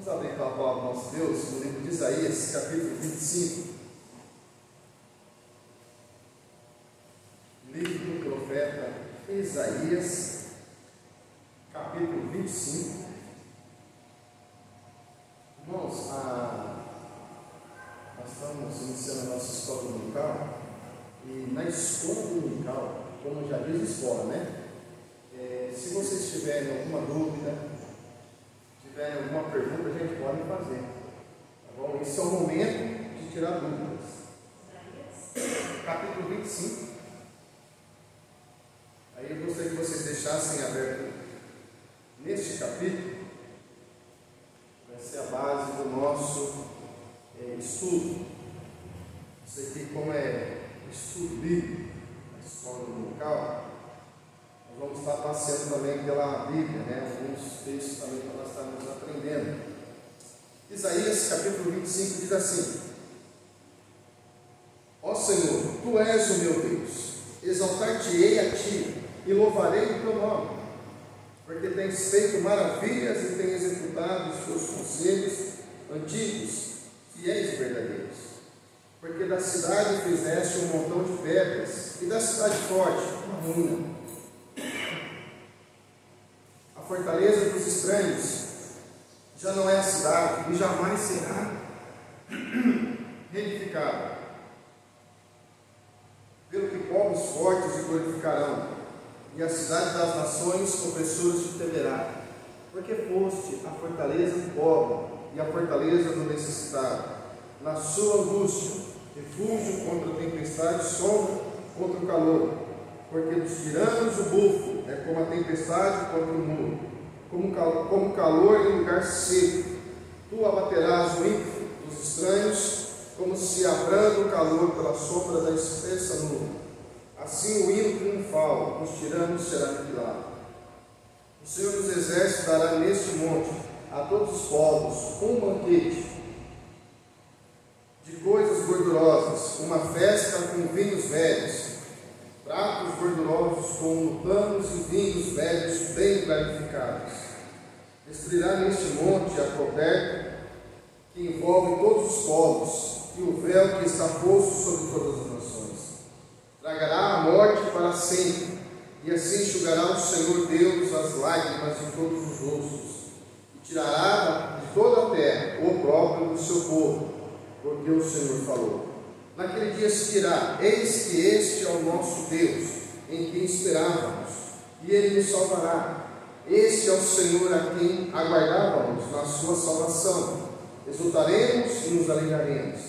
Vamos abrir com a palavra do nosso Deus no livro de Isaías, capítulo 25. Livro do profeta Isaías, capítulo 25. Irmãos, nós estamos iniciando a nossa escola dominical, e na escola dominical, como já diz escola, né? Se vocês tiverem alguma dúvida, tiverem alguma pergunta, a gente pode fazer, tá bom? Esse é o momento de tirar dúvidas. Capítulo 25. Aí eu gostaria que vocês deixassem aberto neste capítulo. Vai ser a base do nosso estudo. Isso aqui, como é estudo bíblico na escola dominical, nós vamos estar passeando também pela Bíblia, né? Alguns textos também que nós estamos aprendendo. Isaías capítulo 25 diz assim: Ó Senhor, Tu és o meu Deus, exaltar-te-ei a Ti e louvarei o Teu nome, porque tens feito maravilhas e tens executado os Teus conselhos antigos, fiéis e verdadeiros. Porque da cidade fizeste um montão de pedras, e da cidade forte uma ruína. A fortaleza dos estranhos já não é a cidade, e jamais será reedificada. Pelo que povos fortes te glorificarão, e a cidade das nações opressores te temerá. Porque foste a fortaleza do pobre e a fortaleza do necessitado, na sua angústia, refúgio contra a tempestade, sombra contra o calor. Porque dos tiranos o bufo é como a tempestade contra o muro, como calor em lugar seco. Tu abaterás o ímpio dos estranhos, como se abranda o calor pela sombra da espessa nuvem. Assim o hino triunfal dos tiranos será aniquilado. O Senhor dos Exércitos dará neste monte a todos os povos um banquete de coisas gordurosas, uma festa com vinhos velhos, pratos gordurosos com panos e vinhos velhos bem clarificados. Destruirá neste monte a coberta que envolve todos os povos e o véu que está posto sobre todas as nações. Tragará a morte para sempre, e assim enxugará o Senhor Deus as lágrimas de todos os rostos, e tirará de toda a terra o opróbrio do seu povo, porque o Senhor falou. Naquele dia se dirá: eis que este é o nosso Deus, em quem esperávamos, e Ele nos salvará. Este é o Senhor a quem aguardávamos na sua salvação. Exultaremos e nos alegraremos,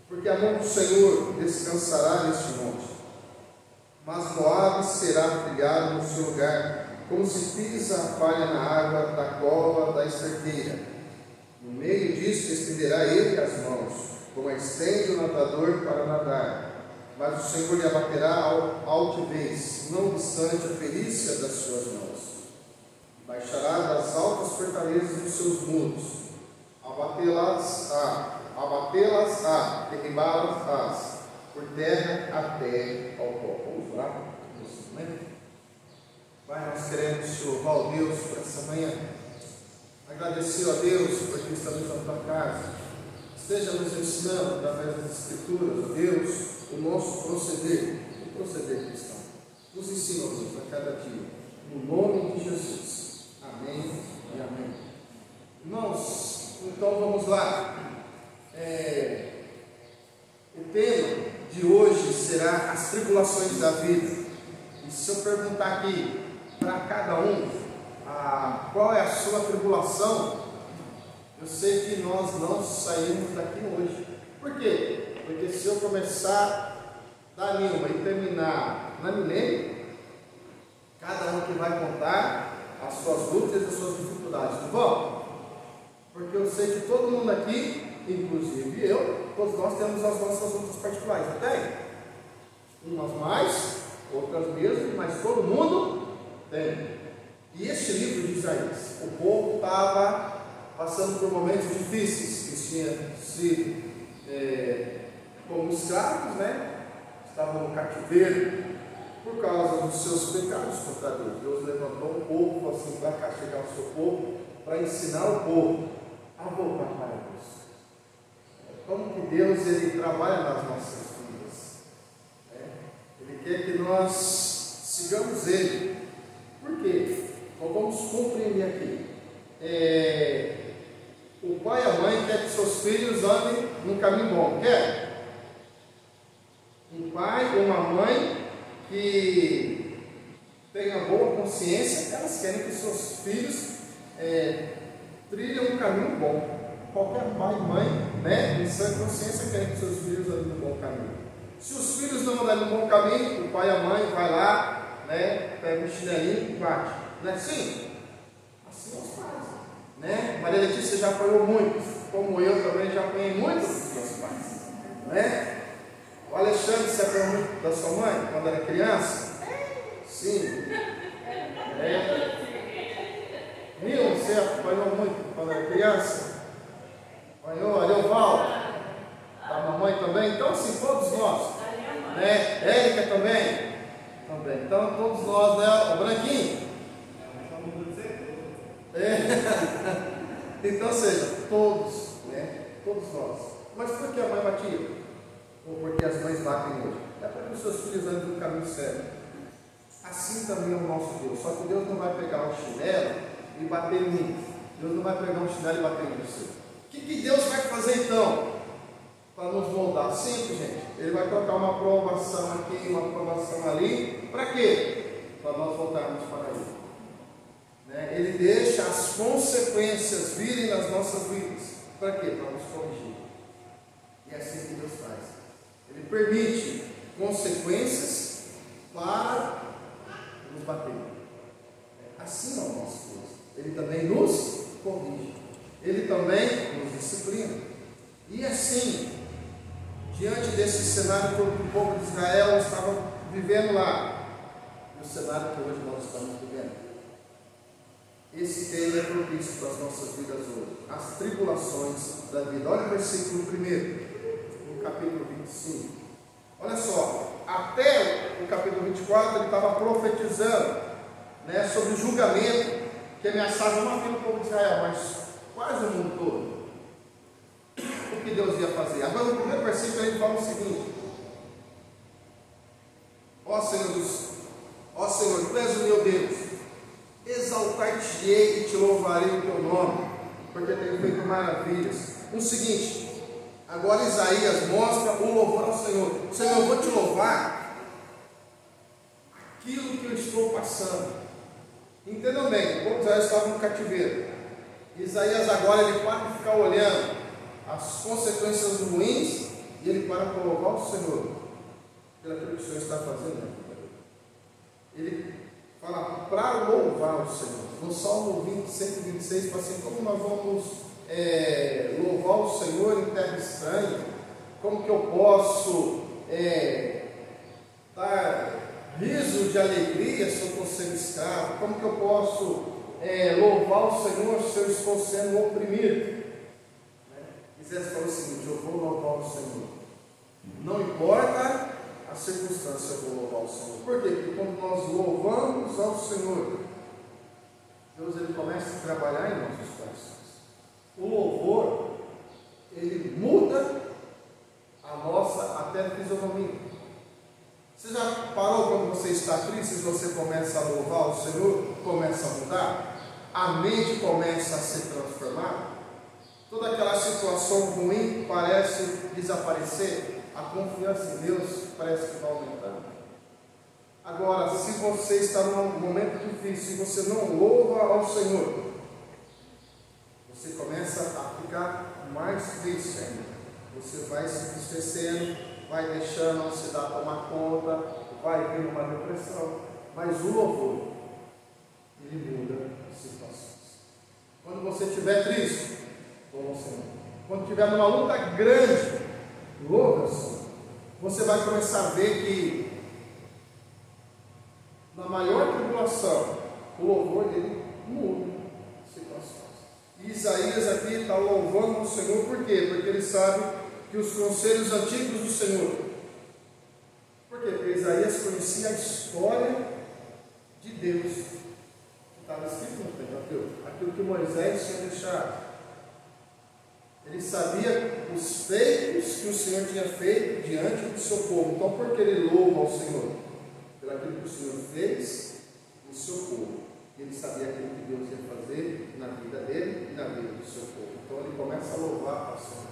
porque a mão do Senhor descansará neste monte. Mas Moabe será trilhado no seu lugar, como se pisa a palha na água da cova da esterqueira. No meio disso estenderá ele as mãos, como estende o nadador para nadar. Mas o Senhor lhe abaterá a altivez, não obstante a perícia das suas mãos. Baixará das altas fortalezas dos seus muros, abatê-las-á, derribá-las-ás, por terra até ao pó. Vamos lá? Pai, nós queremos te louvar, ó Deus, por essa manhã. Agradecer a Deus porque estamos na tua casa. Esteja nos ensinando através das Escrituras, ó Deus, o nosso proceder, o proceder cristão. Nos ensina, ó Deus, a cada dia, no nome de Jesus. Amém e amém. Irmãos, então vamos lá. O tema de hoje será as tribulações da vida. E se eu perguntar aqui para cada um qual é a sua tribulação, eu sei que nós não saímos daqui hoje. Por quê? Porque se eu começar da nenhuma e terminar na milênio, cada um que vai contar as suas lutas e as suas dificuldades, não vão? Porque eu sei que todo mundo aqui, inclusive eu, todos nós temos as nossas lutas particulares, não tem? Umas mais, outras menos, mas todo mundo tem. E este livro de Isaías, o povo estava passando por momentos difíceis. Eles tinham sido como escravos, né? Estavam no cativeiro por causa dos seus pecados contra Deus. Deus levantou um povo assim para castigar o seu povo, para ensinar o povo. a voltar para Deus. Como que Deus ele trabalha nas nossas vidas? Ele quer que nós sigamos Ele. Por quê? Então vamos compreender aqui. O pai e a mãe querem que seus filhos andem num caminho bom. Quer? Um pai ou uma mãe que tenha boa consciência, elas querem que seus filhos trilhem um caminho bom. Qualquer pai e mãe, né, em sã consciência, querem que seus filhos andem no bom caminho. Se os filhos não andarem no bom caminho, o pai e a mãe vai lá, né, pega um chinelinho e bate. Não é assim? Assim é os pais. Né? Maria Letícia já apanhou muito, como eu também já apanhei muito dos meus pais. Né? O Alexandre, você apanhou muito da sua mãe quando era criança? Sim. Viu? Você apanhou muito quando era criança? Apanhou? Ariovaldo? Da mamãe também? Então, assim, todos nós. Né? Érica também? Também. Então, todos nós, né? O Branquinho? Então, seja, todos, né? Todos nós. Mas por que a mãe batia? Ou porque as mães batem hoje? É para que os seus filhos andem no caminho certo. Assim também é o nosso Deus. Só que Deus não vai pegar um chinelo e bater em mim. Deus não vai pegar um chinelo e bater em você. O que Deus vai fazer então? Para nos moldar? Simples, gente. Ele vai colocar uma aprovação aqui, uma aprovação ali. Para quê? Para nós voltarmos para Ele. Ele deixa as consequências virem nas nossas vidas. Para quê? Para nos corrigir. E é assim que Deus faz. Ele permite consequências para nos bater. Assim é o nosso Deus. Ele também nos corrige. Ele também nos disciplina. E assim, diante desse cenário que o povo de Israel estava vivendo lá, e o cenário que hoje nós estamos vivendo, esse tema é propício para as nossas vidas hoje. As tribulações da vida. Olha o versículo 1, no capítulo 25. Olha só, até o capítulo 24 ele estava profetizando, né, sobre o julgamento que ameaçava não apenas o povo de Israel, mas quase o mundo todo. O que Deus ia fazer? Agora no primeiro versículo ele fala o seguinte: ó Senhor, tu és o meu Deus, exaltar-te-ei e te louvarei o teu nome, porque tenho feito maravilhas. O seguinte, agora Isaías mostra o louvor ao Senhor. Senhor, eu vou te louvar aquilo que eu estou passando. Entendam bem, o povo de Israel estava no cativeiro. Isaías agora ele para de ficar olhando as consequências ruins e ele para louvar o Senhor pelo que o Senhor está fazendo. Ele fala para louvar o Senhor. No Salmo 126, fala assim: como nós vamos louvar o Senhor em terra estranha? Como que eu posso dar riso de alegria se eu estou sendo escravo? Como que eu posso louvar o Senhor se eu estou sendo oprimido? Isaías falou o seguinte: eu vou louvar o Senhor. Não importa a circunstância, eu vou louvar o Senhor. Por quê? Porque quando nós louvamos ao Senhor, Deus ele começa a trabalhar em nossos corações. O louvor, ele muda a nossa até fisionomia. Você já parou quando você está triste e você começa a louvar o Senhor, começa a mudar? A mente começa a se transformar? Toda aquela situação ruim parece desaparecer? A confiança em Deus parece que vai aumentando. Agora, se você está num momento difícil e você não louva ao Senhor, você começa a ficar mais triste ainda. Você vai se entristecendo, vai deixando a ansiedade tomar conta, vai vir uma depressão. Mas o louvor, ele muda as situações. Quando você estiver triste, louva o Senhor. Quando estiver numa luta grande, louva o Senhor. Você vai começar a ver que na maior tribulação, o louvor dele muda as situações. E Isaías aqui está louvando o Senhor, por quê? Porque ele sabe que os conselhos antigos do Senhor. Por quê? Porque Isaías conhecia a história de Deus, que estava escrito no Pentateuco, aquilo que Moisés tinha deixado. Ele sabia os feitos que o Senhor tinha feito diante do seu povo. Então, por que ele louva ao Senhor? Pelo aquilo que o Senhor fez no seu povo. Ele sabia aquilo que Deus ia fazer na vida dele e na vida do seu povo. Então, ele começa a louvar ao Senhor,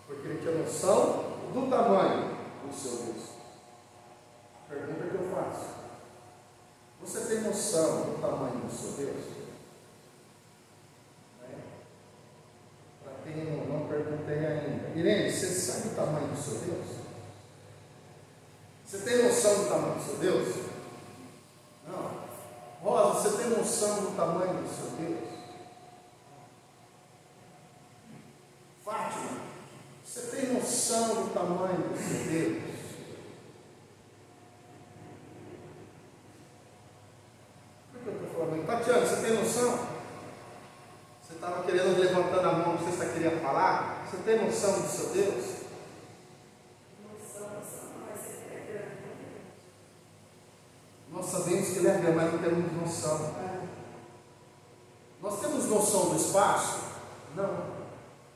porque ele tinha noção do tamanho do seu Deus. Pergunta que eu faço: você tem noção do tamanho do seu Deus? Para quem não perguntei ainda, Irene, você sabe o tamanho do seu Deus? Você tem noção do tamanho do seu Deus? Não. Rosa, você tem noção do tamanho do seu Deus? Fátima, você tem noção do tamanho do seu Deus? Por que eu estou falando? Tatiana, você tem noção? Você estava querendo, levantando a mão, você está querendo falar? Você tem noção do seu Deus? Nós sabemos que Ele é grande, mas não temos noção. Nós temos noção do espaço? Não.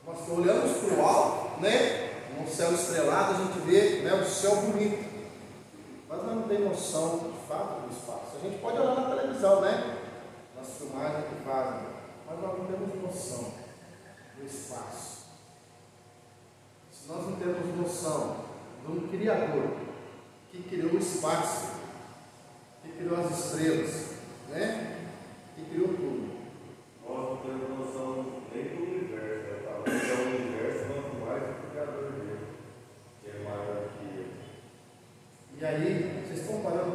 Nós olhamos para o alto, né? No céu estrelado, a gente vê, né, o céu bonito. Mas nós não temos noção de fato do espaço. A gente pode olhar na televisão, né? Nas filmagens que fazem. Mas nós não temos noção do espaço. Se nós não temos noção de um Criador que criou o espaço, que criou as estrelas, né? Que criou tudo. Nós não temos noção nem do universo, né? O universo quanto mais do Criador dele, que é maior que ele. E aí, vocês estão parando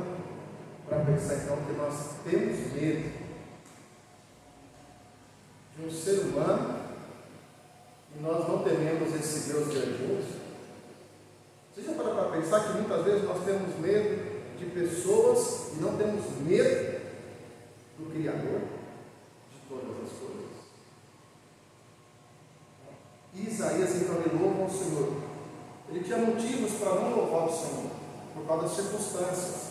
para pensar então que nós temos medo de um ser humano e nós não tememos esse Deus grandioso? Vocês já pararam para pensar que muitas vezes nós temos medo de pessoas e não temos medo do Criador de todas as coisas? E Isaías então ele louva ao Senhor. Ele tinha motivos para não louvar o Senhor por causa das circunstâncias.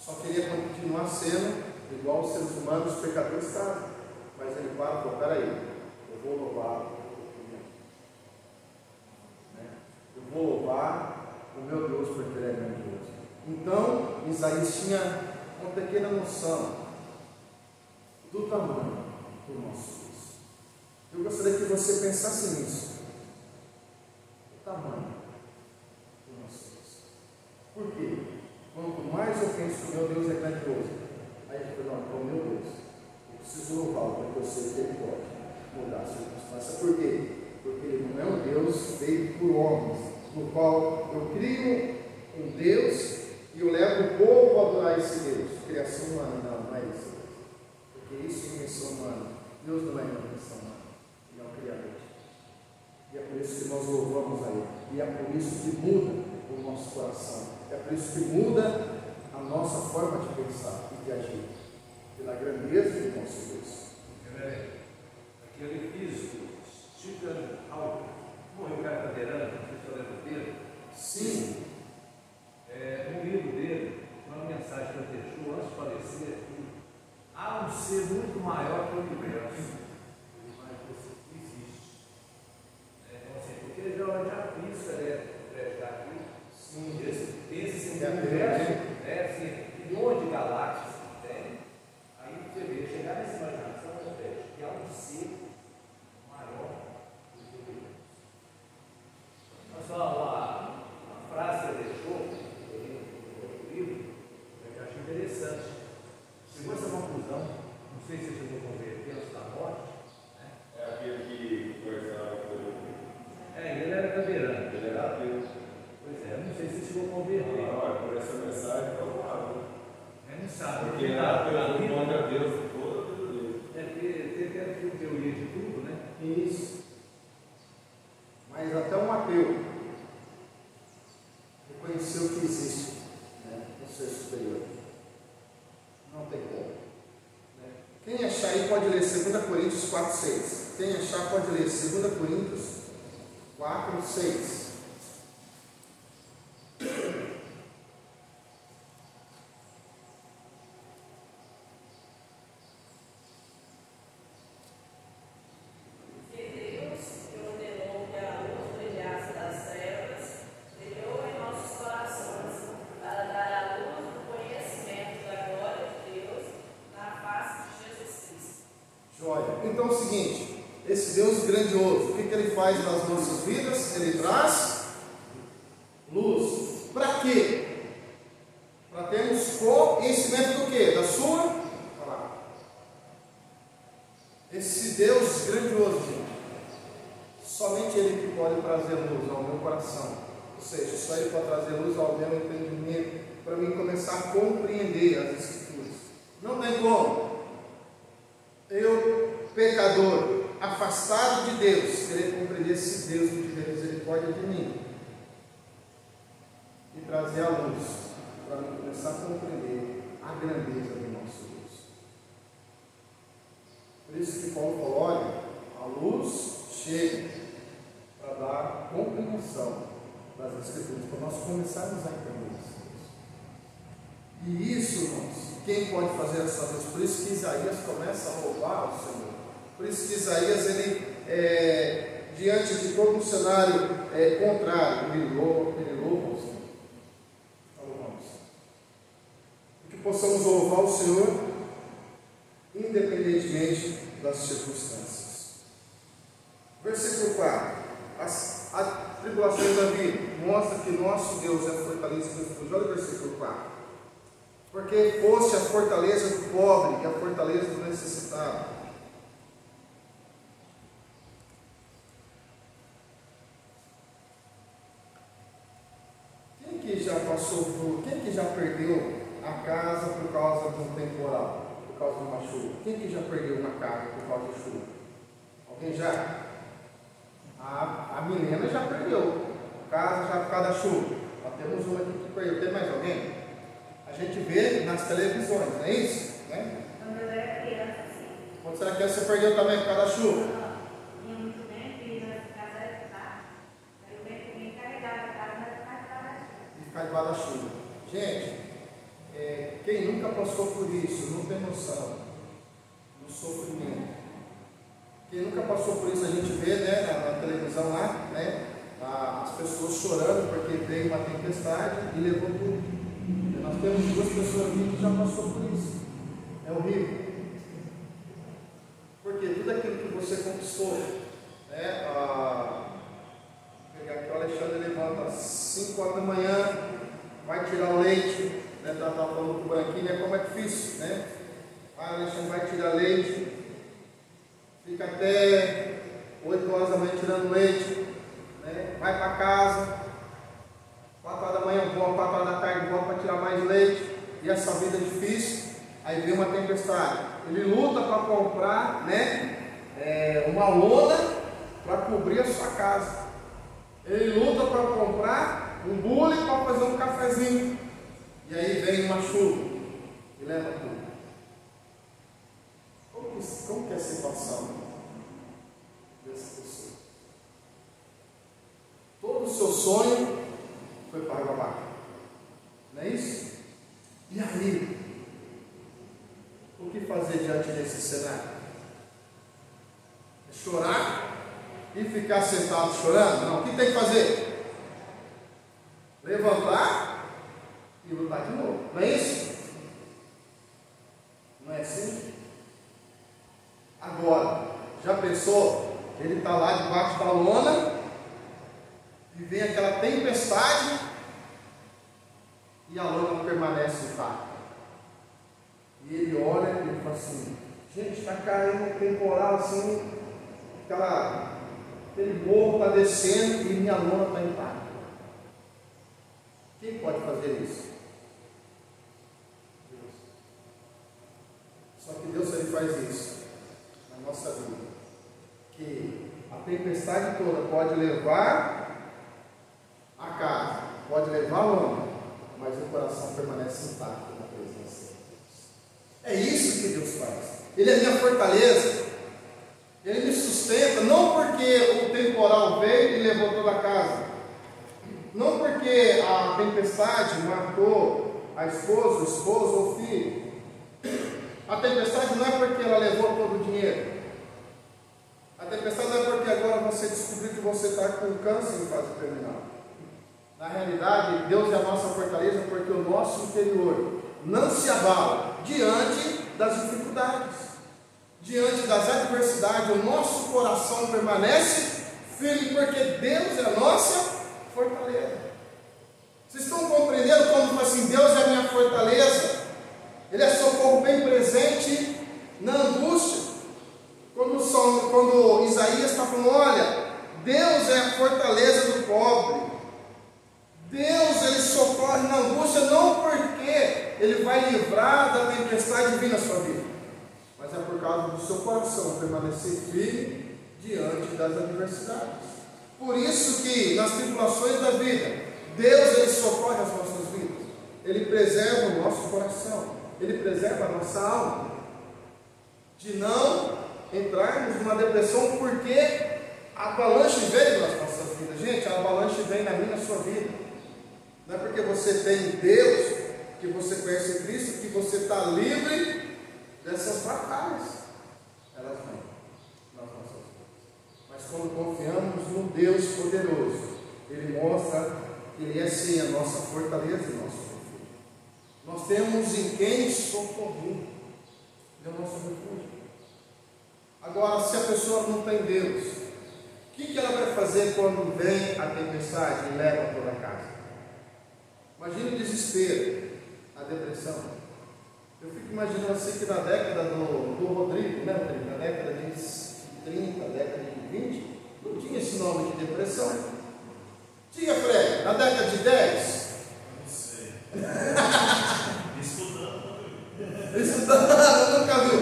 Só queria continuar sendo igual os seres humanos, os pecadores estavam. Mas ele para e falou: peraí, eu vou louvar eu vou louvar o meu Deus porque Ele é grandioso. Então, Isaías tinha uma pequena noção do tamanho do nosso Deus. Eu gostaria que você pensasse nisso. O tamanho do nosso Deus. Por quê? Quanto mais eu penso que o meu Deus é grandioso, aí eu digo: não, meu Deus, eu preciso louvá-lo porque eu sei que Ele pode mudar a circunstância. Por quê? Porque Ele não é um Deus feito por homens, no qual eu crio um Deus e eu levo o povo a adorar esse Deus. Criação humana, não é isso. Porque isso é invenção humana. Deus não é invenção humana. Ele é um Criador. E é por isso que nós louvamos a Ele. E é por isso que muda o nosso coração. É por isso que muda a nossa forma de pensar e de agir. Pela grandeza do nosso Deus. Aquele físico, Stephen Hawking, morreu cadeirante, professor dele. Sim. No livro dele, uma mensagem que ele deixou antes de falecer, que há um ser muito maior que o universo. Mas você existe. Então, assim, porque ele já física, está aqui. Sim. Esse universo, assim, milhões de galáxias que tem. Aí você vê, chegar nessa imaginação, que há um ser maior do que o universo. Mas só uma frase que ele deixou no livro, que eu achei interessante. Chegou a essa conclusão, não sei se você chegou a converter antes da morte. Né? É aquele que conversava com ele. Ele era cadeirante. Ele era ateu. Pois é, não sei se você chegou a converter. Por essa mensagem que eu falo. Não sabe. Porque era ateu, responde a Deus toda a vida dele. Teve aquela teoria de tudo, né? Isso. Mas até um ateu reconheceu que existe, né, um ser superior. Não tem como. Né? Quem achar aí pode ler 2 Coríntios 4:6. Quem achar pode ler 2 Coríntios 4:6. Que Deus ordenou que Joia. Então é o seguinte, esse Deus grandioso, o que ele faz nas nossas vidas? Ele traz luz. Para quê? Para termos conhecimento do quê? Da sua palavra. Esse Deus grandioso, gente, somente Ele que pode trazer luz ao meu coração. Ou seja, só Ele pode trazer luz ao meu entendimento, para mim começar a compreender as Escrituras. Não tem como eu, pecador, afastado de Deus, querer compreender esse Deus que tiver misericórdia de mim e trazer a luz, para mim começar a compreender a grandeza do nosso Deus. Por isso que Paulo falou, olha, a luz chega para dar compreensão das Escrituras, para nós começarmos a entender isso. E isso, irmãos, quem pode fazer essa luz? Por isso que Isaías começa a louvar o Senhor. Por isso que Isaías, ele, diante de todo um cenário contrário, ele louva o Senhor. Que possamos louvar o Senhor independentemente das circunstâncias. Versículo 4. As tribulações da vida mostra que nosso Deus é a fortaleza do refúgio. Olha o versículo 4. Porque foste a fortaleza do pobre e a fortaleza do necessitado. Quem que já passou por, quem que já perdeu a casa por causa de um temporal, por causa de uma chuva? Quem que já perdeu uma casa por causa de chuva? Alguém já? A Milena já perdeu casa já por causa da chuva. Nós temos uma aqui que perdeu. Tem mais alguém? A gente vê nas televisões, não é isso? Né? Quando eu era criança, sim. Quando você era criança, você perdeu também por causa da chuva? Tinha muito vento e a casa era fechada. Aí o vento vinha carregava a casa, mas ficava debaixo da chuva. E ficar debaixo da chuva. Gente, quem nunca passou por isso, não tem noção do sofrimento. Quem nunca passou por isso, a gente vê, né, na televisão lá, né, as pessoas chorando porque veio uma tempestade e levou tudo. E nós temos duas pessoas aqui que já passou por isso. É horrível. Porque tudo aquilo que você conquistou, né, pegar aqui, o Alexandre levanta às 5 horas da manhã, vai tirar o leite, né, tá falando com o branquinho, né, como é difícil, né? Aí o Alexandre vai tirar leite, fica até 8 horas da manhã tirando leite, né? Vai para casa, 4 horas da manhã volta, 4 horas da tarde volta para tirar mais leite, e essa vida é difícil. Aí vem uma tempestade, ele luta para comprar, né, uma lona para cobrir a sua casa, ele luta para comprar um bule para fazer um cafezinho, e aí vem uma chuva e leva tudo. Como que é a situação dessa pessoa? Todo o seu sonho foi para água abaixo, não é isso? E aí, o que fazer diante desse cenário? É chorar e ficar sentado chorando? Não, o que tem que fazer? Levantar e lutar de novo, não é isso? Não é assim? Agora, já pensou? Ele está lá debaixo da lona e vem aquela tempestade e a lona permanece intacta. E ele olha e ele fala assim: gente, está caindo um temporal assim, aquele morro está descendo e minha lona está intacta. Quem pode fazer isso? Deus. Só que Deus ele faz isso na nossa vida, que a tempestade toda pode levar a casa, pode levar a lona, mas o coração permanece intacto na presença de Deus. É isso que Deus faz. Ele é minha fortaleza, Ele me sustenta, não porque o temporal veio e levou toda a casa, não porque a tempestade matou a esposa, o esposo ou o filho. A tempestade não é porque ela levou todo o dinheiro. A tempestade não é porque agora você descobriu que você está com câncer em fase terminal. Na realidade, Deus é a nossa fortaleza porque o nosso interior não se abala diante das dificuldades, diante das adversidades, o nosso coração permanece firme, porque Deus é a nossa fortaleza. Vocês estão compreendendo quando fala assim, Deus é a minha fortaleza? Ele é socorro bem presente na angústia. Quando Isaías está falando, olha, Deus é a fortaleza do pobre. Deus, Ele socorre na angústia, não porque Ele vai livrar da tempestade vir na sua vida, mas é por causa do seu coração permanecer firme diante das adversidades. Por isso que nas tribulações da vida, Deus, Ele socorre as nossas vidas. Ele preserva o nosso coração, Ele preserva a nossa alma, de não entrarmos numa depressão, porque a avalanche veio nas nossas vidas. Gente, a avalanche vem na minha e na sua vida. Não é porque você tem Deus, que você conhece Cristo, que você está livre dessas batalhas. Elas vêm nas nossas vidas. Mas quando confiamos no Deus poderoso, Ele mostra que Ele é sim a nossa fortaleza e nosso refúgio. Nós temos em quem socorrer. Ele é o nosso refúgio. Agora, se a pessoa não tem Deus, o que ela vai fazer quando vem a tempestade e leva toda a casa? Imagine o desespero, a depressão. Eu fico imaginando assim que na década do Rodrigo, né, Rodrigo? Na década de 30, década de 20, não tinha esse nome de depressão. Tinha, Fred? Na década de 10? Não sei. Estudando. Estudando, nunca viu.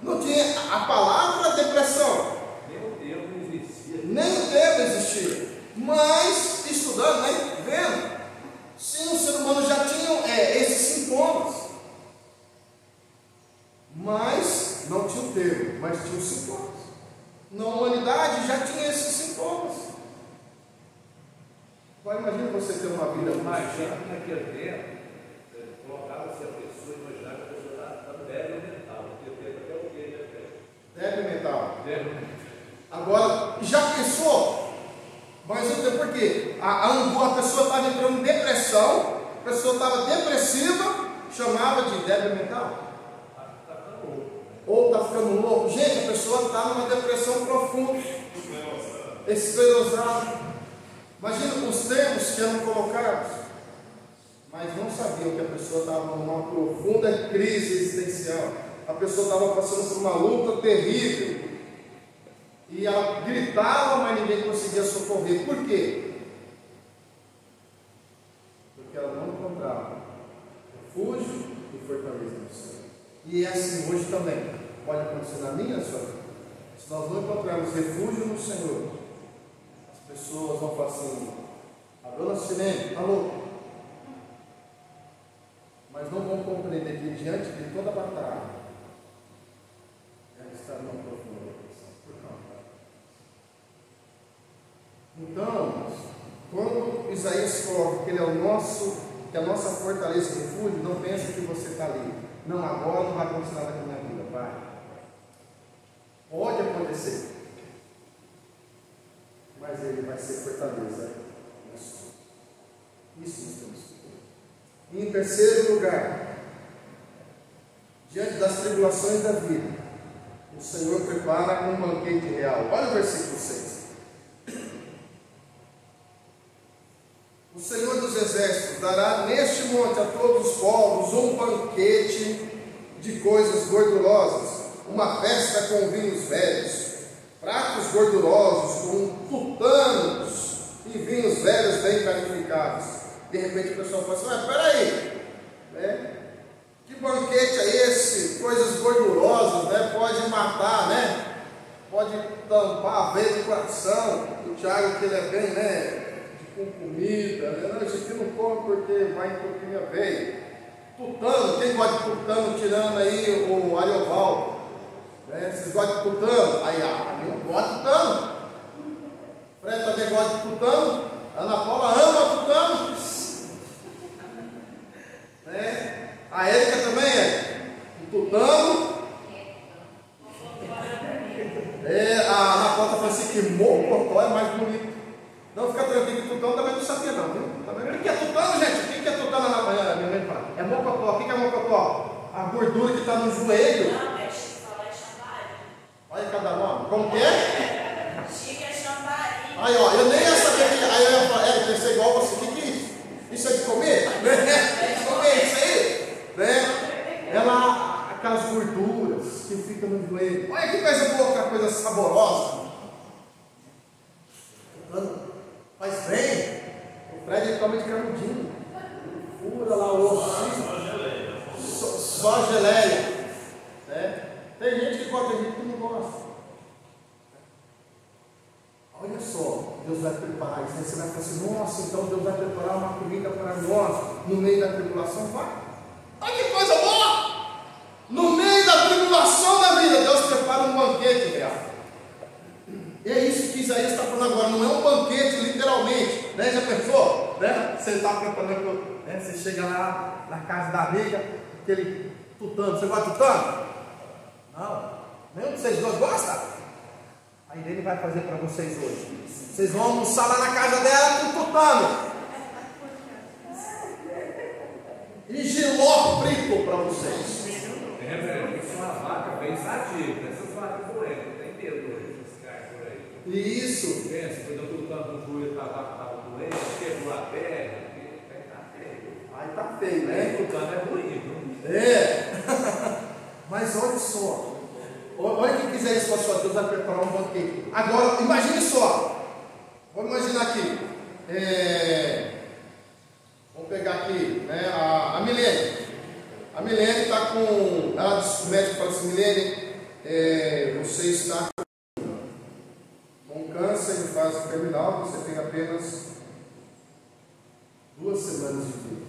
Não tinha a palavra depressão. Nem o termo existia. Nem o termo existia. Mas, estudando, né? Vendo. Sim, o ser humano já tinha esses sintomas. Mas, não tinha o termo, mas tinha os sintomas. Na humanidade já tinha esses sintomas. Agora imagina você ter uma vida Imagina que naquele tempo, colocava-se a pessoa, imaginava que a pessoa estava débil mental. Naquele tempo até o quê? débil mental. Débil mental. Agora, já pensou? Mas por quê? A pessoa estava entrando em depressão, a pessoa estava depressiva, chamava de débil mental. Ou está ficando louco. Gente, a pessoa está numa depressão profunda, esclerosada. Imagina os termos que eram colocados, mas não sabiam que a pessoa estava numa profunda crise existencial. A pessoa estava passando por uma luta terrível. E ela gritava, mas ninguém conseguia socorrer. Por quê? Porque ela não encontrava refúgio e fortaleza no Senhor. E é assim hoje também. Pode acontecer na minha e na sua vida. Se nós não encontrarmos refúgio no Senhor, as pessoas vão falar assim: a dona Silene está louca. Mas não vão compreender que diante de toda a batalha, ela está numa profunda depressão. Por causa. Então, quando Isaías coloca que ele é que a nossa fortaleza e refúgio, não pensa que você está ali. Não, agora não vai acontecer nada com a minha vida. Vai. Pode acontecer. Mas ele vai ser fortaleza. Isso nós temos que ter. E em terceiro lugar, diante das tribulações da vida, o Senhor prepara um banquete real. Olha o versículo 6. O Senhor dos Exércitos dará neste monte a todos os povos um banquete de coisas gordurosas, uma festa com vinhos velhos, pratos gordurosos com tutanos e vinhos velhos bem clarificados. De repente o pessoal fala assim: mas peraí, né? Que banquete é esse? Coisas gordurosas, né? Pode matar, né? Pode tampar a veia do coração. O Tiago, que ele é bem, né? Com comida, né? Não, isso aqui não come porque vai entupir minha veia. Tutano, quem gosta de tutano, tirando aí o Ariovaldo, né? Vocês gostam de tutano? Aí, eu não gosto de tutano. Fred também gosta de tutano. Ana Paula ama tutano. Né? A Érica também é. Tutano. A Ana Paula está falando assim que mocotó é mais bonito. Não fica tranquilo que tutano também não sabia não, viu? O que é tutano, gente? O que é tutano na minha mãe fala? É mocotó. O que é mocotó? A gordura que está no joelho. cada nome. Como que é? Chica Chambari. Aí, ó, eu nem ia saber que. Aí eu ia falar, eu pensei igual você, o que é isso? Isso é de comer? É de comer isso aí? Né? Ela, aquelas gorduras que ficam no joelho. Olha que coisa boa, que coisa saborosa. Faz bem. O Fred ele come de canudinho. Fura lá o osso. Só geleia. Né? Tem gente que gosta, tem gente que não gosta. Olha só, Deus vai preparar isso. Aí você vai falar assim, nossa, então Deus vai preparar uma comida para nós no meio da tribulação. Vai. Olha que coisa boa! No meio da tribulação da vida, Deus prepara um banquete real. E é isso que Isaías está falando agora, não é um banquete literalmente, né? Já pensou? Né? Você está preparando, né? Você chega lá na casa da amiga, aquele tutano, você gosta de tutano? Não, nenhum de vocês dois gosta? Aí ele vai fazer para vocês hoje. Vocês vão almoçar lá na casa dela com tutano e giló frito para vocês. Isso é uma vaca bem sadia, essas vacas doentes, tem medo hoje, esses caras por aí. Isso. Pensa, foi dando tanto no joelho, estava doente, quebrou a perna, Aí tá feio, né? tutano é ruim, viu? É. Mas olha só. Olha o que quiser isso, pastor. Deus vai preparar um banquete. Agora, imagine só. Vamos imaginar aqui. Vamos pegar aqui, né, a Milene. A Milene está com. O médico fala assim: Milene, você está com câncer em fase terminal, você tem apenas 2 semanas de vida.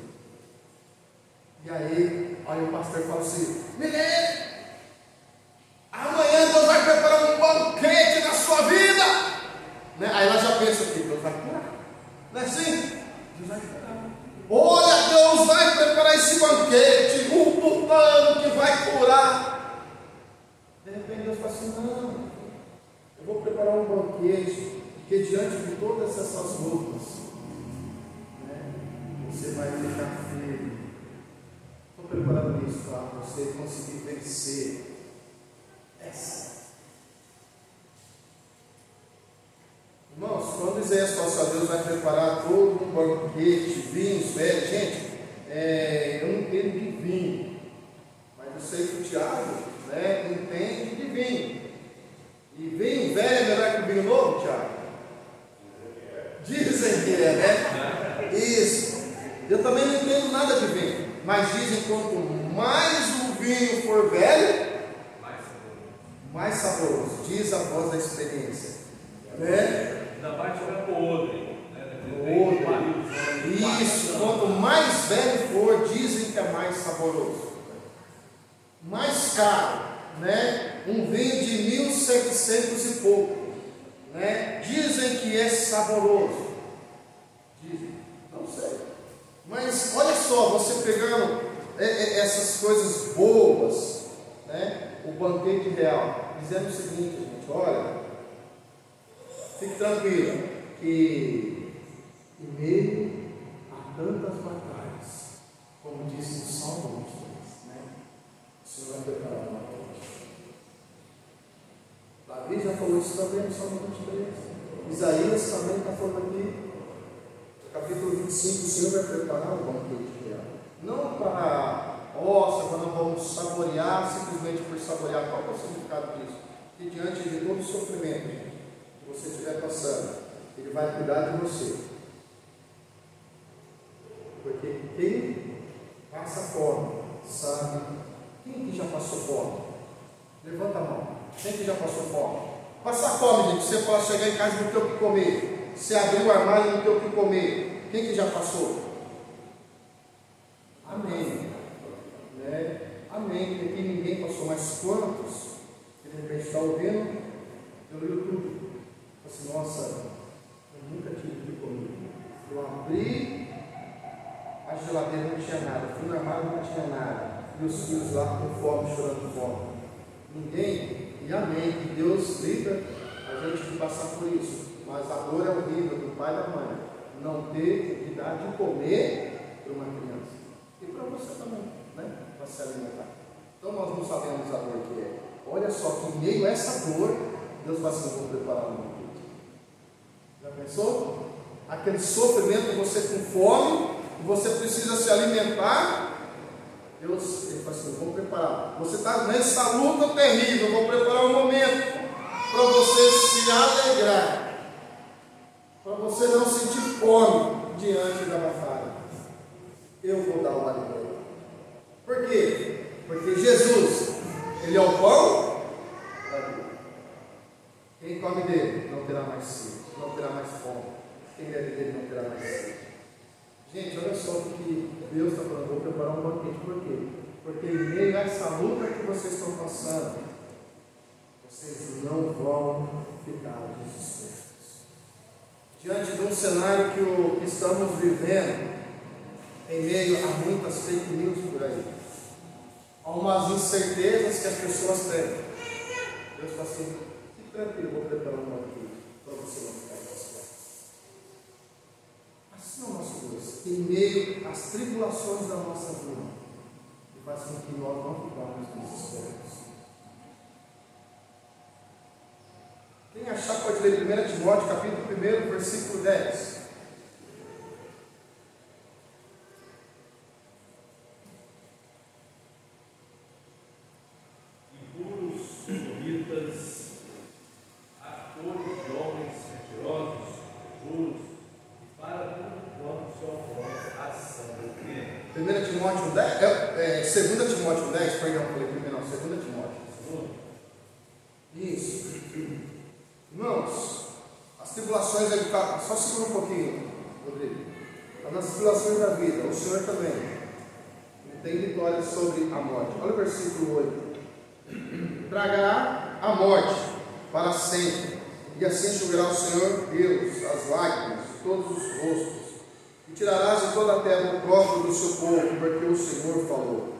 E aí o pastor fala assim: Milene, amanhã Deus vai preparar um banquete na sua vida. Né? Aí ela já pensa aqui: Deus vai curar. Não é assim? Deus vai curar. Olha, Deus vai preparar esse banquete, um tutano que vai curar. De repente Deus fala assim: não, eu vou preparar um banquete, porque diante de todas essas lutas, né, você vai ficar firme. Estou preparando isso para você conseguir vencer essa. Irmãos, quando Isaías fala assim, Deus vai preparar todo um banquete, vinhos velhos. Gente, eu não entendo de vinho, mas eu sei que o Tiago, né, entende de vinho. E vinho velho é melhor que o vinho novo, Tiago? Dizem que é, né? Isso. Eu também não entendo nada de vinho, mas dizem que quanto mais o vinho for velho, mais saboroso. Diz a voz da experiência, né? Ainda mais tiver podre. Isso, quanto mais velho for, dizem que é mais saboroso. Mais caro, né? Um vinho de 1.700 e pouco, né? Dizem que é saboroso. Dizem, não sei. Mas olha só, você pegando essas coisas boas, né? O banquete real, dizendo o seguinte, gente, olha, fique tranquilo, que em meio a tantas batalhas, como disse o Salmo 23, né? O Senhor vai preparar uma coisa. Davi já falou isso também no Salmo 23. Isaías também está falando aqui. Capítulo 25, o Senhor vai preparar um banquete real. Não para, quando nós vamos saborear, simplesmente por saborear. Qual é o significado disso? Que diante de todo o sofrimento que você estiver passando, Ele vai cuidar de você. Porque quem passa fome, sabe. Quem que já passou fome? Levanta a mão. Quem que já passou fome? Passar fome, gente, você pode chegar em casa e não ter o que comer. Você abrir o armário e não ter o que comer. Quem que já passou? Amém. Né? Amém. Porque aqui ninguém passou, mas quantos que de repente está ouvindo pelo YouTube? Assim, nossa, eu nunca tive o que comer. Eu abri a geladeira, não tinha nada. Fui no armário, não tinha nada. E os filhos lá com fome, chorando fome. Ninguém. E amém. Que Deus livra a gente de passar por isso. Mas a dor é horrível do pai e da mãe. Não ter o que dar de comer para uma criança. E para você também, né? Para se alimentar. Então nós não sabemos a dor que é. olha só, que em meio a essa dor, Deus fala assim: eu vou preparar um banquete. Já pensou? Aquele sofrimento, você com fome, você precisa se alimentar. Deus, ele fala assim: eu vou preparar. Você está nessa luta terrível, eu vou preparar um momento para você se alegrar, para você não sentir fome diante da batalha. Eu vou dar uma alegria. Por quê? Porque Jesus, ele é o pão da vida. Quem come dele não terá mais sede, não terá mais fome. Quem bebe dele não terá mais sede. Gente, olha só o que Deus está falando: vou preparar um banquete. Por quê? Porque em meio a essa luta que vocês estão passando, vocês não vão ficar desesperados. Diante de um cenário que estamos vivendo, em meio a muitas fake news por aí, há umas incertezas que as pessoas têm. Deus fala assim: fique tranquilo, eu vou preparar um banquete para você não ficar desesperado. Assim é o nosso Deus, em meio às tribulações da nossa vida, que faz com que nós não ficamos desesperados. Quem achar pode ler 1 Timóteo, capítulo 1, versículo 10. Impuros, sodomitas, atores de homens mentirosos, juros, e para tudo quanto são bons a sabedoria. 1 Timóteo 10, 2 Timóteo 10, perdão, falei primeiro, não, 2 Timóteo. Isso. Irmãos, as tribulações, só segura um pouquinho, Rodrigo. Nas tribulações da vida, o Senhor também tem vitória sobre a morte. Olha o versículo 8: tragará a morte para sempre, e assim enxugará o Senhor Deus as lágrimas de todos os rostos, e tirarás de toda a terra o próprio do seu povo, porque o Senhor falou.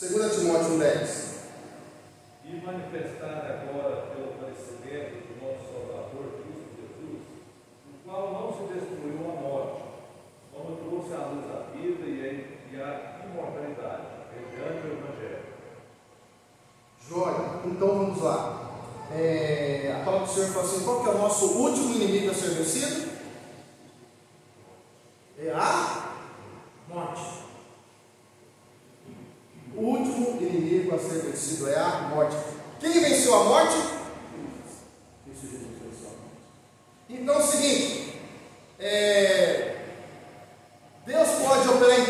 2 Timóteo 10. E manifestar agora pelo conhecimento do nosso Salvador Cristo Jesus, o qual não se destruiu a morte, como trouxe à luz a vida e a imortalidade, mediante o Evangelho. Joia, então vamos lá. A palavra do Senhor fala assim: qual que é o nosso último inimigo a ser vencido? É a morte. O último inimigo a ser vencido é a morte. Quem venceu a morte? Cristo Jesus venceu a morte. Então é o seguinte: Deus pode operar em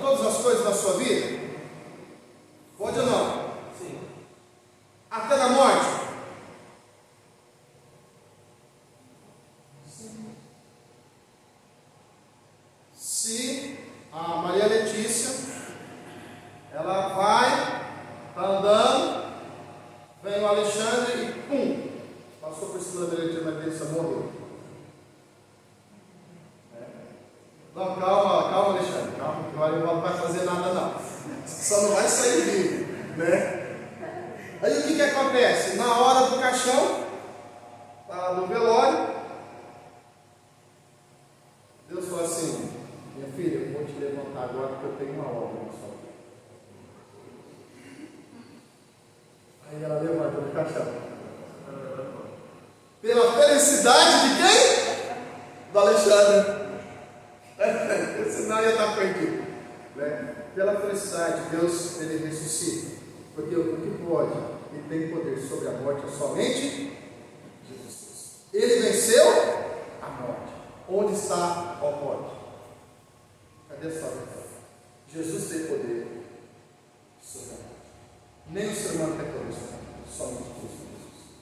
todas as coisas da sua vida? Pode ou não? Sim. Até na morte? Sim. Se a Maria Letícia, ela vai, está andando, vem o Alexandre e pum, passou por cima da Maria Letícia, mas Letícia morreu. Não, calma Alexandre, calma, que o não vai fazer nada não, só não vai sair vivo, né? Aí o que acontece? Na hora do caixão, tá no velório, Deus fala assim: minha filha, eu vou te levantar agora porque eu tenho uma obra na sua vida. Aí ela levanta do caixão. Pela felicidade de quem? Do Alexandre. Senão ia estar perdido, né? Pela felicidade, Deus, ele ressuscita. Porque o que pode e tem poder sobre a morte é somente Jesus. Ele venceu a morte. Onde está a morte? Cadê a sua vitória? Jesus tem poder sobre a morte. Nem o ser humano tem poder sobre a morte, somente Jesus.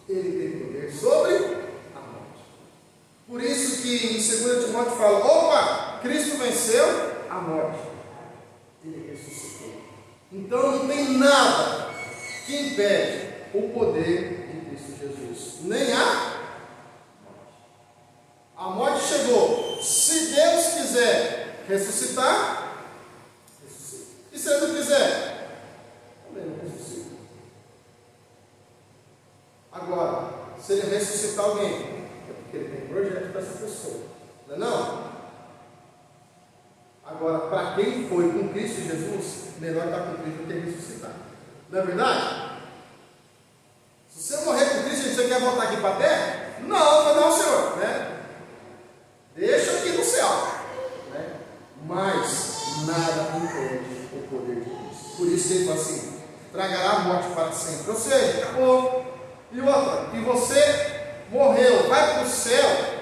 Ele tem poder sobre a morte. Por isso que em 2 Timóteo fala: opa, Cristo venceu a morte. Ele ressuscitou. Então não tem nada que impede o poder de Cristo Jesus. Nem a morte. A morte chegou. Se Deus quiser ressuscitar, ressuscita. E se Ele não quiser, também não ressuscita. Agora, se Ele ressuscitar alguém, é porque Ele tem projeto para essa pessoa. Não é não? Agora, para quem foi com Cristo Jesus, melhor estar com Cristo do que ressuscitar. Não é verdade? voltar aqui para a terra? Não, não, Senhor, né? Deixa aqui no céu, né? Mas nada impede o poder de Cristo. Por isso que ele fala assim: tragará a morte para sempre. Ou seja, acabou. E outra, que você morreu, vai para o céu,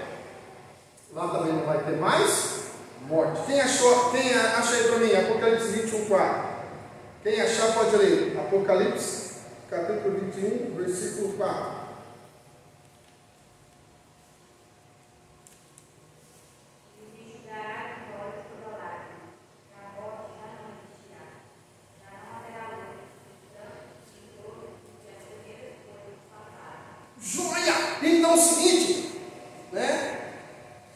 lá também não vai ter mais morte. Quem achou? Quem acha aí para mim? Apocalipse 21, 4. Quem achar pode ler. Apocalipse, capítulo 21, versículo 4. Joia! Então é o seguinte, né?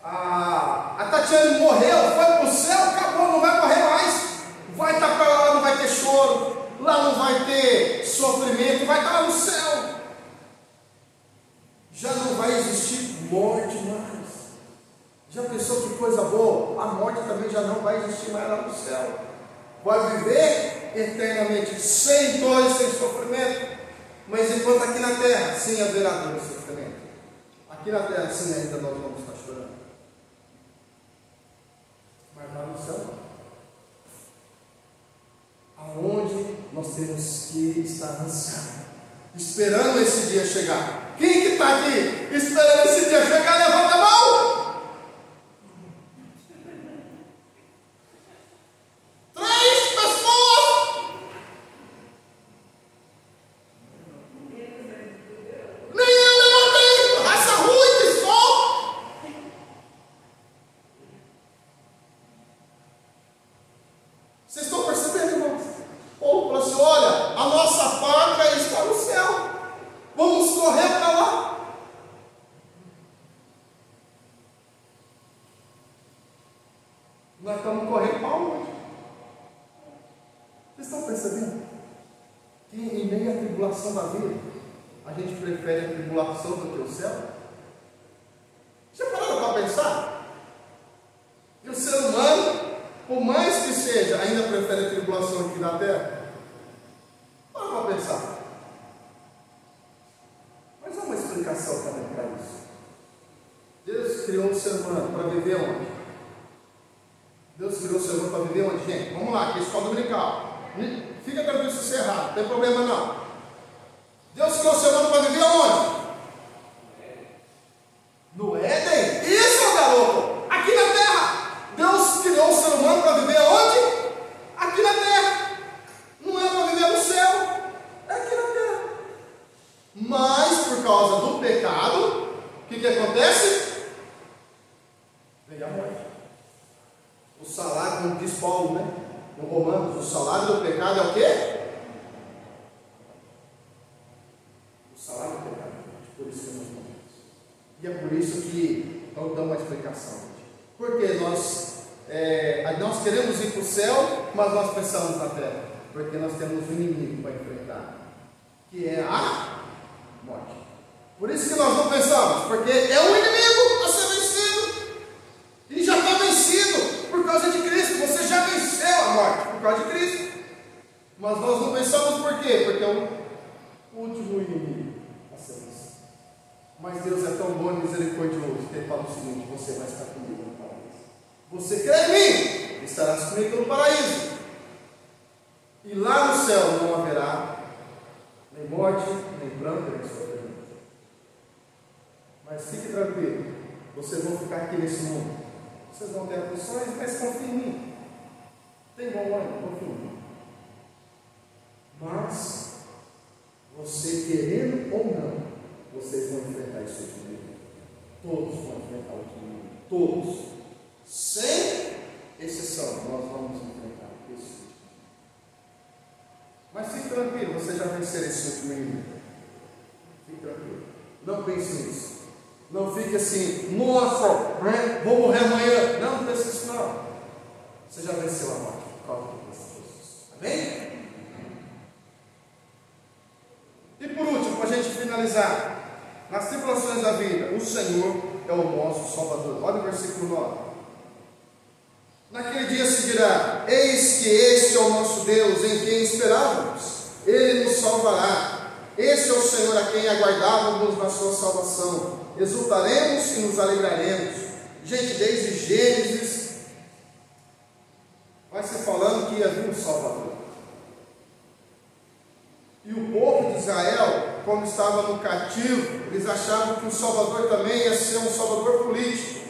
A Tatiane morreu, foi para o céu, acabou, não vai morrer mais. Vai estar para lá, não vai ter choro, lá não vai ter sofrimento, vai estar lá no céu. Já não vai existir morte mais. Já pensou que coisa boa? A morte também já não vai existir mais lá no céu. Vai viver eternamente, sem dor e sem sofrimento. Mas enquanto aqui na terra, sim, haverá dor e sofrimento. Aqui na terra, sim, ainda nós vamos estar chorando. Mas lá no céu, aonde nós temos que estar ansiando, esperando esse dia chegar. Quem que está aqui esperando esse dia chegar? Levanta a mão! 3 pessoas! Nem eu levantei! Raça ruim de sol! Vocês estão percebendo, irmãos? Paulo falou assim: olha, a nossa pátria está no céu. Vamos correr para lá. Nós estamos correndo para onde? Vocês estão percebendo? Que em meio à tribulação da vida, a gente prefere a tribulação do que o céu? Já pararam para pensar? Que o ser humano, por mais que seja, ainda prefere a tribulação aqui na terra? Para para pensar. Mas há uma explicação também para isso. Deus criou o ser humano para viver onde? Deus criou o ser humano para viver onde, gente? Vamos lá, que é escola dominical. Fica tranquilo se isso é errado, não tem problema não. Deus criou o ser humano para viver onde? No Éden? Isso, garoto! Aqui na terra! Deus criou o ser humano para viver onde? Aqui na terra! Não é para viver no céu, é aqui na terra. Mas por causa do pecado, o que acontece? Vem a morte. O salário, como diz Paulo, né? No Romanos, o salário do pecado é o quê? O salário do pecado. Por isso que nós morremos. E é por isso que eu dou uma explicação. Porque nós queremos ir para o céu, mas nós pensamos na terra. Porque nós temos um inimigo para enfrentar, que é a morte. Por isso que nós não pensamos, porque é um inimigo a ser vencido. E já está vencido por causa de Cristo. Você já venceu a morte por causa de Cristo. Mas nós não pensamos por quê? Porque é o último inimigo a ser vencido. Mas Deus é tão bom e misericordioso que Ele fala o seguinte: você vai estar comigo no paraíso. Você crê em mim, estarás comigo no paraíso. E lá no céu não haverá nem morte, nem pranto, nem sofrimento. Mas fique tranquilo, vocês vão ficar aqui nesse mundo. Vocês vão ter aflições, mas confiem em mim. Tem bom ânimo, confiem em mim. Mas, você querendo ou não, vocês vão enfrentar esse último nível. Todos vão enfrentar o último nível. Todos. Sem exceção, nós vamos enfrentar esse último nível. Mas fique tranquilo, você já vencerá esse último nível. Fique tranquilo. Não pense nisso. Não fique assim: nossa, vou morrer amanhã. Não pense isso não. Você já venceu a morte por causa de Jesus. Amém? E por último, para a gente finalizar, nas tribulações da vida, o Senhor é o nosso Salvador. Olha o versículo 9. Naquele dia se dirá: eis que este é o nosso Deus, em quem esperávamos. Ele nos salvará. Esse é o Senhor a quem aguardávamos na sua salvação. Exultaremos e nos alegraremos. Gente, desde Gênesis vai se falando que ia vir um Salvador. E o povo de Israel, como estava no cativo, eles achavam que o Salvador também ia ser um Salvador político.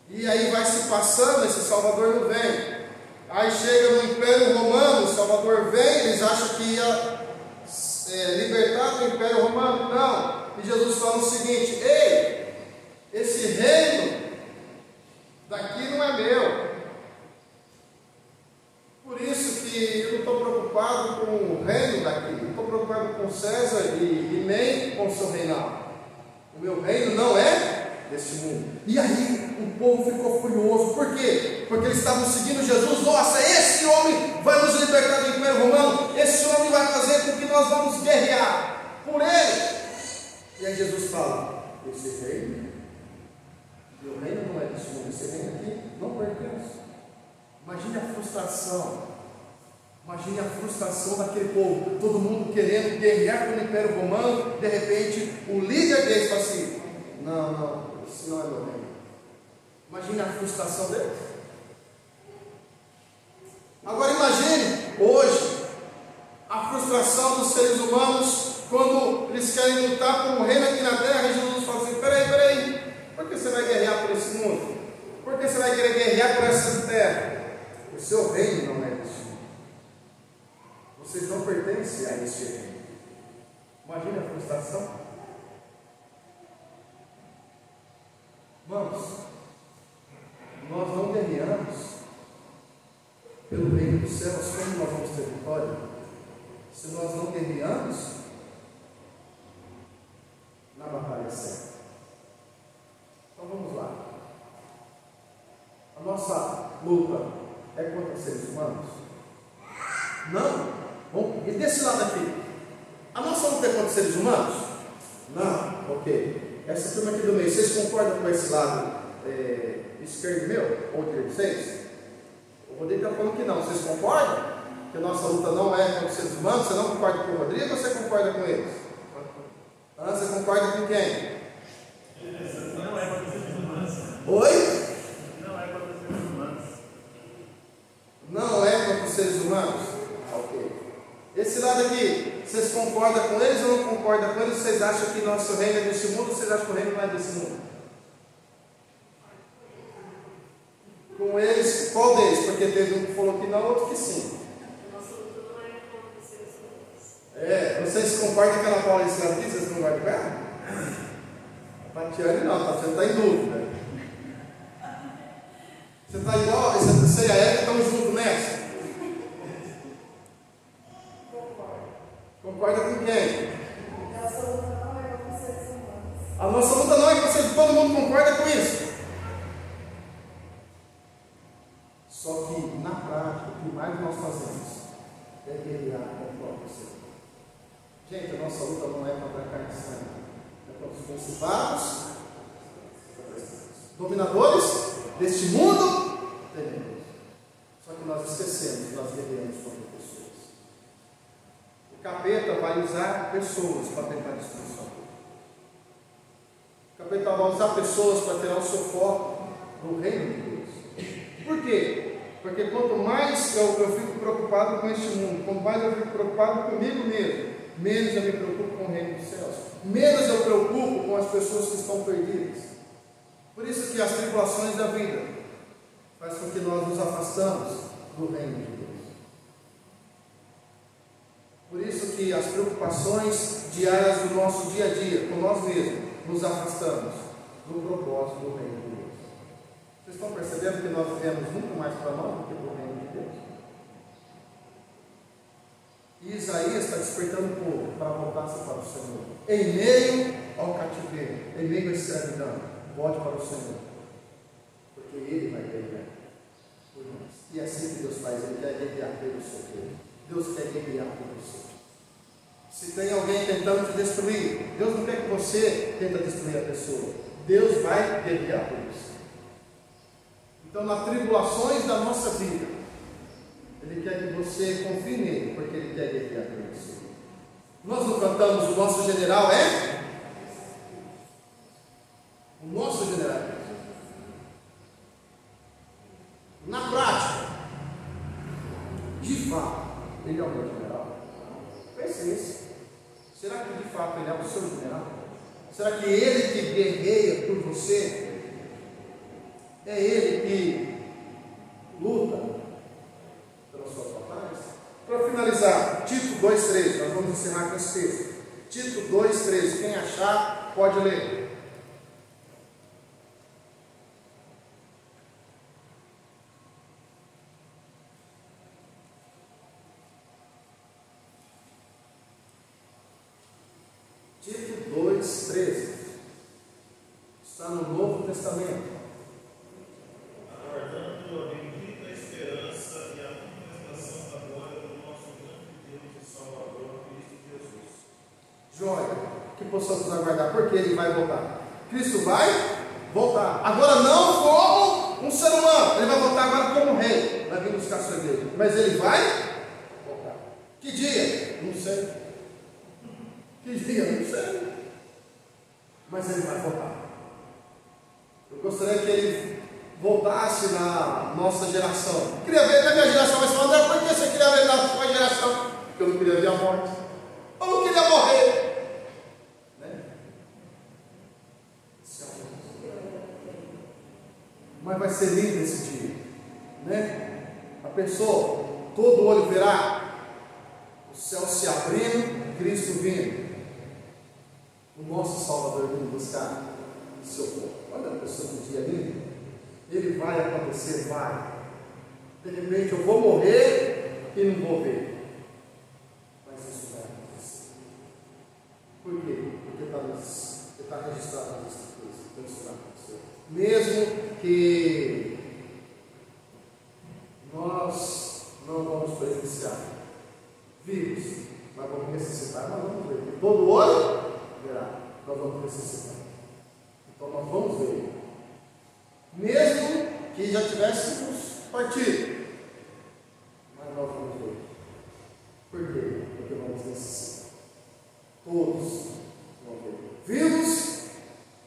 E aí vai se passando, esse Salvador não vem. Aí chega no Império Romano, o Salvador vem, eles acham que ia libertar do Império Romano. Não. E Jesus fala o seguinte: ei, esse reino daqui não é meu. Por isso que eu não estou preocupado com o reino daqui, não estou preocupado com César e nem com o seu reinado. O meu reino não é deste mundo. E aí o povo ficou furioso. Por quê? Porque eles estavam seguindo Jesus. Nossa, esse homem vai nos libertar do Império Romano, esse homem vai fazer com que nós vamos guerrear por ele. E aí Jesus fala: esse reino, meu reino não é deste mundo, esse reino aqui não pertence. Imagine a frustração. Imagine a frustração daquele povo, todo mundo querendo guerrear com o Império Romano. De repente o líder deles fala assim: não, isso não é meu reino. Imagine a frustração deles. Agora imagine hoje a frustração dos seres humanos quando eles querem lutar por um reino aqui na terra. E Jesus fala assim: peraí, por que você vai guerrear por esse mundo? Por que você vai querer guerrear por essa terra? O seu reino não é deste mundo. Vocês não pertencem a este reino. Imagine a frustração. Irmãos, nós não guerreamos pelo reino dos céus. Como nós vamos ter vitória se nós não guerreamos na batalha certa? Então vamos lá. A nossa luta é contra os seres humanos? Não. Bom, e desse lado aqui? A nossa luta é contra os seres humanos? Não. Ok. Essa turma aqui do meio, vocês concordam com esse lado esquerdo meu? Ou direito de vocês? O Rodrigo está falando que não. Vocês concordam? Que a nossa luta não é contra os seres humanos? Você não concorda com o Rodrigo ou você concorda com eles? Você concorda com quem? Não é contra os seres humanos. Oi? Não é contra os seres humanos. Não é contra os seres humanos? Ok. Esse lado aqui, vocês concordam com eles ou não concordam com eles? Vocês acham que nosso reino é desse mundo ou vocês acham que o reino não é desse mundo? Com eles, qual deles? Porque teve um que falou que não, outro que sim. Nossa luta não é contra os seres humanos. Vocês concordam que Ana Paula escraviza? Vocês não guardam ela? A Tatiane não, a Tatiane está em dúvida. Você está igual, você e a Érica estão juntos nessa? Concorda com quem? Nossa luta não é contra os seres humanos. A nossa luta não é com você, todo mundo concorda com isso. Só que na prática, o que mais nós fazemos é guerrear com o próprio ser. Gente, a nossa luta não é contra a carne e sangue, é contra os principados, dominadores deste mundo tenebroso. Só que nós esquecemos, nós guerreamos contra pessoas. O capeta vai usar pessoas para tentar destruição. O capeta vai usar pessoas para tirar o seu foco do reino de Deus. Por quê? Porque quanto mais eu fico preocupado com este mundo, quanto mais eu fico preocupado comigo mesmo, menos eu me preocupo com o reino dos céus, menos eu preocupo com as pessoas que estão perdidas. Por isso que as tribulações da vida faz com que nós nos afastamos do reino de Deus. Por isso que as preocupações diárias do nosso dia a dia, com nós mesmos, nos afastamos do propósito do reino de Deus. Vocês estão percebendo que nós vivemos muito mais para nós do que para o reino de Deus? E Isaías está despertando o povo para voltar-se para o Senhor. Em meio ao cativeiro, em meio à escravidão, volte para o Senhor. Porque Ele vai guerrear por nós. E é assim que Deus faz, Ele quer guerrear pelo seu povo. Deus quer guerrear por você. Se tem alguém tentando te destruir, Deus não quer que você tente destruir a pessoa. Deus vai guerrear por você. Então, nas tribulações da nossa vida, Ele quer que você confie nele, porque Ele quer guerrear por você. Nós não cantamos o nosso general é? O nosso general é Jesus. Na prática, de fato, ele é o meu general? Pense nisso. Será que de fato ele é o seu general? Será que ele que guerreia por você? É ele que luta pelas suas batalhas? Para finalizar, Tito 2,13, nós vamos encerrar com esse texto. Tito 2,13, quem achar, pode ler. Tito 2,13, está no Novo Testamento. Aguardando a bendita esperança e a manifestação da glória do nosso grande Deus e Salvador, Cristo Jesus. Joia, que possamos aguardar, porque ele vai voltar. Cristo vai voltar. Agora não como um ser humano, ele vai voltar agora como rei, vai vir buscar sua igreja. Mas ele vai voltar. Que dia? Não sei. Que dia? Não sei. Mas ele vai voltar. Eu gostaria que ele voltasse na nossa geração. Eu queria ver na minha geração, mas André, por que você queria ver na sua geração? Porque eu não queria ver a morte. Eu não queria morrer. Né? Mas vai ser lindo esse dia. Né? A pessoa, todo olho verá o céu se abrindo, Cristo vindo. O nosso Salvador vindo buscar o seu povo. Olha a pessoa que dia lindo. Ele vai acontecer, vai. De repente eu vou morrer e não vou ver. Mas isso vai acontecer. Por quê? Porque está registrado nas Escrituras. Então isso vai acontecer. Mesmo que nós não vamos presenciar vírus, mas vamos necessitar, nós vamos ver. E todo olho verá, nós vamos necessitar. Então nós vamos ver. Mesmo que já tivéssemos partido, mas nós vamos ver. Por quê? Porque vamos necessitar. Todos vão ver. Vivos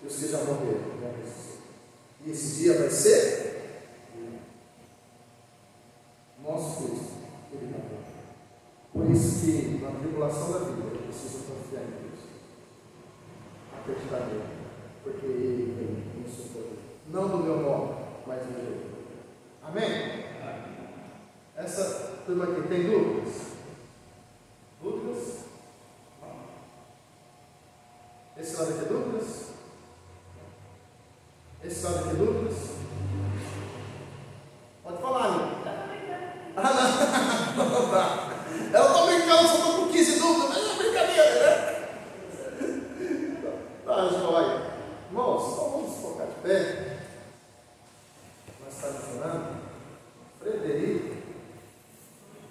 e os que já morreram vão ressuscitar. E esse dia vai ser nosso Cristo. Ele vai ver. Por isso que na tribulação da vida eu preciso confiar em Deus. Acreditar nele. Porque ele vem no seu poder. Não do meu modo, mas do meu. Amém? Essa turma aqui tem dúvidas? Dúvidas? Esse lado aqui dúvidas? Esse lado aqui dúvidas? Pode falar, amigo. Ah, não. Não dá. Ela está brincando, só estou com 15 dúvidas, mas é brincadeira, né? Tá, joia. Irmãos, então vamos focar de pé. Nós estamos chorando. Frederico.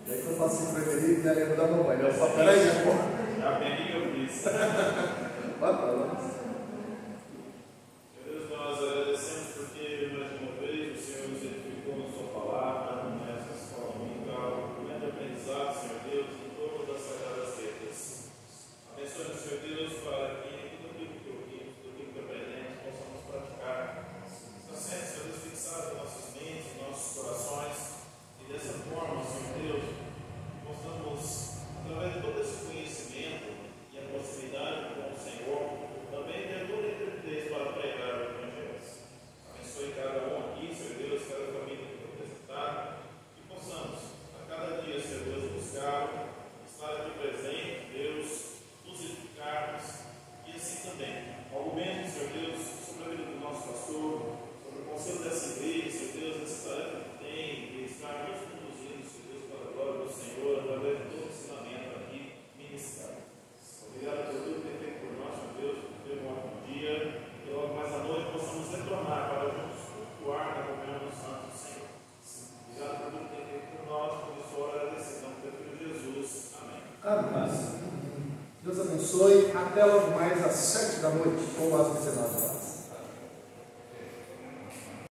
E aí que eu falo assim, Frederico, né? Lembro da mamãe. Eu falo, peraí, né? Já bem que eu disse. Vai para lá. Deus, nós agradecemos porque mais uma vez o Senhor nos edificou na sua palavra, nessa escola dominical, um grande aprendizado, Senhor Deus, em todas as sagradas letras. Abençoe-nos, Senhor Deus, para que tudo aquilo que ouvimos, tudo aquilo que aprendemos, possamos praticar. Está sendo, Senhor Deus, fixado em nossas mentes, em nossos corações, e dessa forma, Senhor Deus, possamos, através de todo esse conhecimento e a proximidade com o Senhor, também ter toda a intrepidez para pregar o Evangelho. Abençoe cada um aqui, Senhor Deus, cada família que foi apresentada, que possamos, a cada dia, Senhor Deus, buscar, estar aqui presente, Deus, nos edificarmos, e assim também, algo mesmo, Senhor Deus, sobre a vida do nosso pastor, sobre o conselho dessa igreja, Senhor Deus, essa tarefa que tem, de estar nos conduzindo, Senhor Deus, para a glória do Senhor, através de todo o ensinamento aqui ministrado. Obrigado por tudo que tem feito por nós, Senhor Deus, por ter um ótimo dia, e logo mais à noite possamos retornar para juntos cultuar na comunhão dos santos do Senhor. Obrigado por tudo que tem feito por nós, por isso agradecemos pelo Filho Jesus. Amém. Amém. Deus abençoe. Até logo mais às 7 da noite, com as 19 horas.